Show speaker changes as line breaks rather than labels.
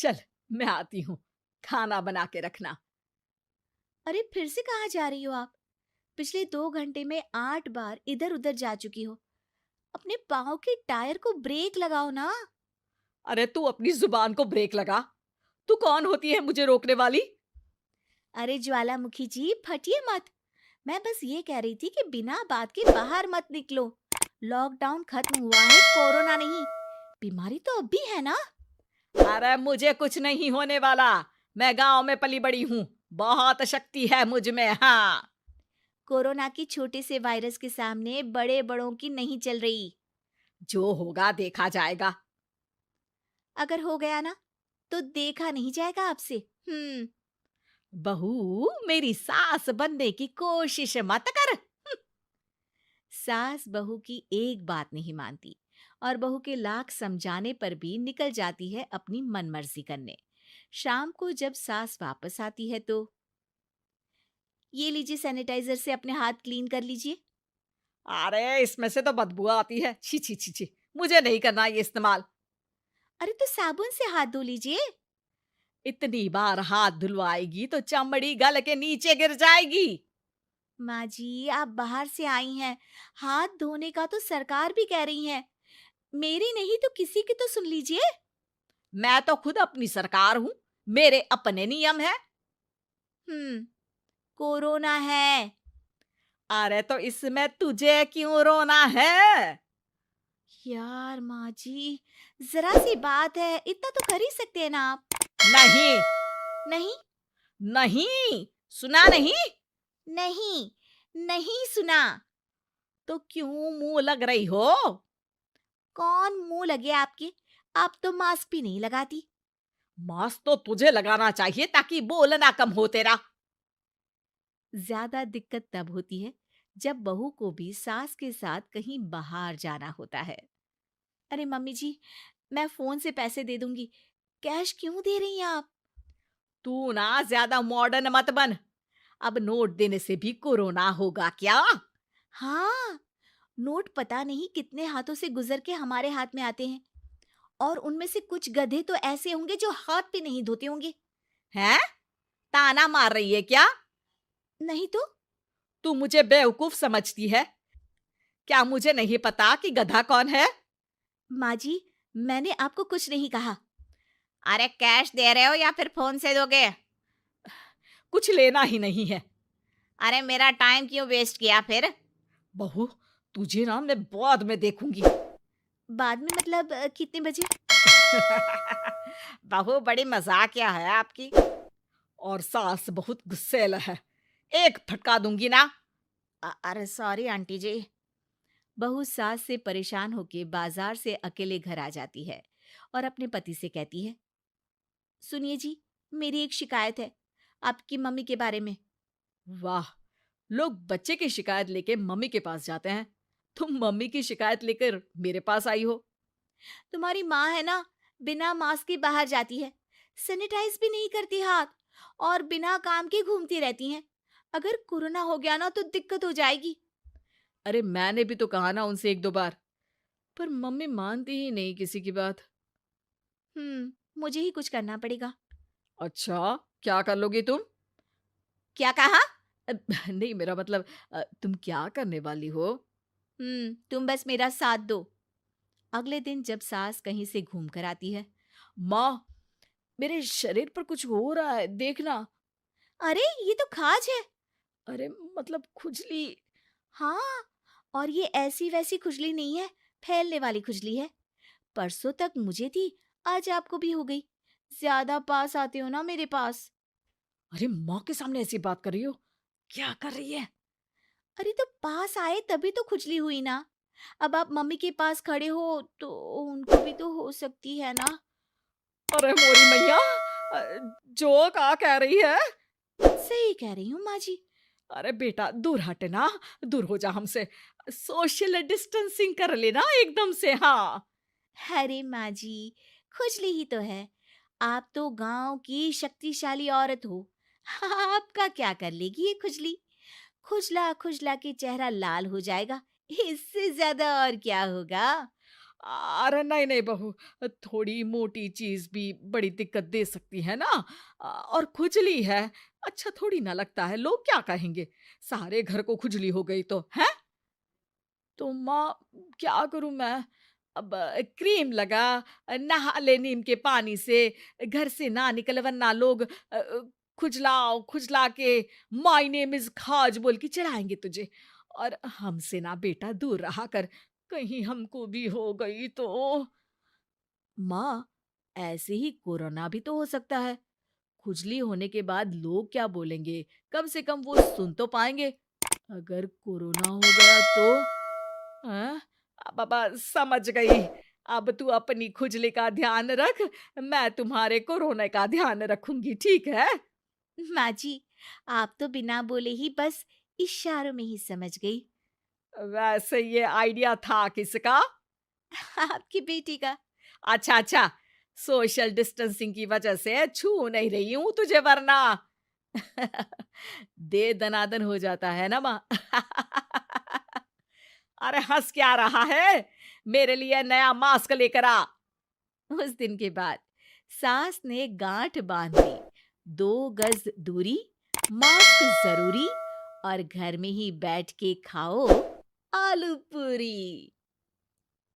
चल, मैं आती हूँ, खाना बना के रखना।
अरे फिर से कहाँ जा रही हो आप? पिछले 2 घंटे में 8 बार इधर उधर जा चुकी हो। अपने पाँव के टायर को ब्रेक लगाओ ना।
अरे तू अपनी जुबान को ब्रेक लगा। तू कौन होती है मुझे रोकने वाली?
अरे ज्वालामुखी जी, फटिए मत। मैं बस ये कह रही थी कि बिना बात के बाहर मत निकलो। लॉकडाउन खत्म हुआ है, कोरोना नहीं। बीमारी तो अब भी है ना।
अरे मुझे कुछ नहीं होने वाला। मैं गांव में पली बड़ी हूँ। बहुत शक्ति है मुझ में, हाँ।
कोरोना की छोटे से वायरस के सामने बड़े बड़ों की नहीं चल रही।
जो होगा देखा जाएगा।
अगर हो गया ना, तो देखा नहीं जाएगा आपसे। हम्म।
बहू, मेरी सास बनने की कोशिश मत कर।
सास बहू की एक बात नहीं मानती और बहू के लाख समझाने पर भी निकल जाती है अपनी मनमर्जी करने। शाम को जब सास वापस आती है तो, ये लीजिए सैनिटाइजर से अपने हाथ क्लीन कर लीजिए।
अरे इसमें से तो बदबू आती है। छी छी छी छी। मुझे नहीं करना ये इस्तेमाल।
अरे तो साबुन से हाथ धो लीजिए।
इतनी बार हाथ धुलवाएगी तो चमड़ी गल के नीचे गिर जाएगी।
माँ जी, आप बाहर से आई हैं, हाथ धोने का तो सरकार भी कह रही है। मेरी नहीं तो किसी की तो सुन लीजिए।
मैं तो खुद अपनी सरकार हूँ। मेरे अपने नियम है।
कोरोना है।
अरे तो इसमें तुझे क्यों रोना है?
यार माँ जी, जरा सी बात है, इतना तो कर ही सकते हैं ना आप।
नहीं।
नहीं।
नहीं। सुना नहीं?
नहीं। नहीं सुना।
तो क्यों मुंह लग रही हो?
कौन मुंह लगे आपके? आप तो मास्क भी नहीं लगाती।
मास्क तो तुझे लगाना चाहिए ताकि बोलना कम हो तेरा।
ज्यादा दिक्कत तब होती है जब बहू को भी सास के साथ कहीं बाहर जाना होता है। अरे मम्मी जी, मैं फोन से पैसे दे दूंगी। कैश क्यों दे रही हैं आप?
तू ना ज्यादा मॉडर्न मत बन। अब नोट देने से भी कोरोना होगा क्या?
हाँ, नोट पता नहीं कितने हाथों से गुजर के हमारे हाथ में आते हैं, और उनमें से कुछ गधे तो ऐसे होंगे जो हाथ भी नहीं धोते होंगे।
हैं? ताना मार रही है क्या?
नहीं तो।
तू मुझे बेवकूफ समझती है? क्या मुझे नहीं पता कि गधा कौन है?
माँ जी, मैंने आपको कुछ नहीं कहा।
अरे कैश दे रहे हो या फिर फोन से दोगे? कुछ लेना ही नहीं है।
अरे मेरा टाइम क्यों वेस्ट किया फिर?
बहू, तुझे ना मैं बाद में देखूंगी।
बाद में मतलब कितने बजे?
बहू बड़ी मजाकिया है आपकी। और सास बहुत गुस्सैल है। एक फटका दूंगी ना।
अरे सॉरी आंटी जी। बहू सास से परेशान होके बाजार से अकेले घर आ जाती है और अपने पति से कहती है, सुनिए जी, मेरी एक शिकायत है आपकी मम्मी के बारे में।
वाह, लोग बच्चे की शिकायत लेके मम्मी के पास जाते हैं। तुम मम्मी की शिकायत लेकर मेरे पास आई हो।
तुम्हारी माँ है ना, बिना मास्क के बाहर जाती है, सैनिटाइज भी नहीं करती हाथ, और बिना काम के घूमती रहती हैं। अगर कोरोना हो गया ना तो दिक्कत हो जाएगी।
अरे मैंने भी तो कहा ना उनसे एक दो बार, पर मम्मी मानती ही नहीं किसी की बात।
मुझे ही कुछ करना पड़ेगा।
अच्छा, क्या कर लोगी तुम?
क्या कहा?
अ, नहीं, मेरा मतलब तुम क्या करने वाली हो?
तुम बस मेरा साथ दो। अगले दिन जब सास कहीं से घूम कर आती है,
माँ, मेरे शरीर पर कुछ हो रहा है, देखना।
अरे ये तो खाज है।
अरे मतलब खुजली।
हाँ, और ये ऐसी वैसी खुजली नहीं है, फैलने वाली खुजली है। परसों तक मुझे थी, आज आपको भी हो गई। ज्यादा पास आते हो ना मेरे पास।
अरे माँ के सामने ऐसी बात कर रही हो? क्या कर रही है?
अरे तो पास आए तभी तो खुजली हुई ना। अब आप मम्मी के पास खड़े हो तो उनको भी तो हो सकती है ना।
अरे मोरी मैया, जो का कह रही है?
सही कह रही हूँ माँ जी।
अरे बेटा, दूर हट ना। दूर हो जा हमसे। सोशल डिस्टेंसिंग कर लेना एकदम से, हाँ।
अरे माँ जी, खुजली ही तो है। आप तो गांव की शक्तिशाली औरत हो। आपका क्या कर लेगी ये खुजली? खुजला खुजला के चेहरा लाल हो जाएगा। इससे ज्यादा और क्या होगा?
अरे नहीं नहीं बहू, थोड़ी मोटी चीज भी बड़ी दिक्कत दे सकती है ना। और खुजली है, अच्छा थोड़ी ना लगता है, लोग क्या कहेंगे, सारे घर को खुजली हो गई तो है। तो माँ, क्या करूं मैं? अब क्रीम लगा, नहा ले नीम के पानी से, घर से ना निकल वरना लोग खुजलाओ खुजला के माय नेम इज खाज बोल के चढ़ाएंगे तुझे। और हमसे ना बेटा दूर रहा कर, कहीं हमको भी हो गई तो। माँ, ऐसे ही कोरोना भी तो हो सकता है। खुजली होने के बाद लोग क्या बोलेंगे, कम से कम वो सुन तो पाएंगे। अगर कोरोना हो गया तो? हाँ, बाबा समझ गई। अब तू अपनी खुजली का ध्यान रख, मैं तुम्हारे कोरोना का ध्यान रखूंगी, ठीक है?
माँ जी, आप तो बिना बोले ही बस इशारों में ही समझ गई।
वैसे ये आइडिया था किसका?
आपकी बेटी का।
अच्छा अच्छा, सोशल डिस्टेंसिंग की वजह से छू नहीं रही हूं तुझे वरना। दे दनादन हो जाता है ना माँ। अरे हंस क्या रहा है, मेरे लिए नया मास्क लेकर आ।
उस दिन के बाद सास ने गांठ बांध ली। 2 गज दूरी, मास्क जरूरी, और घर में ही बैठ के खाओ आलू पूरी।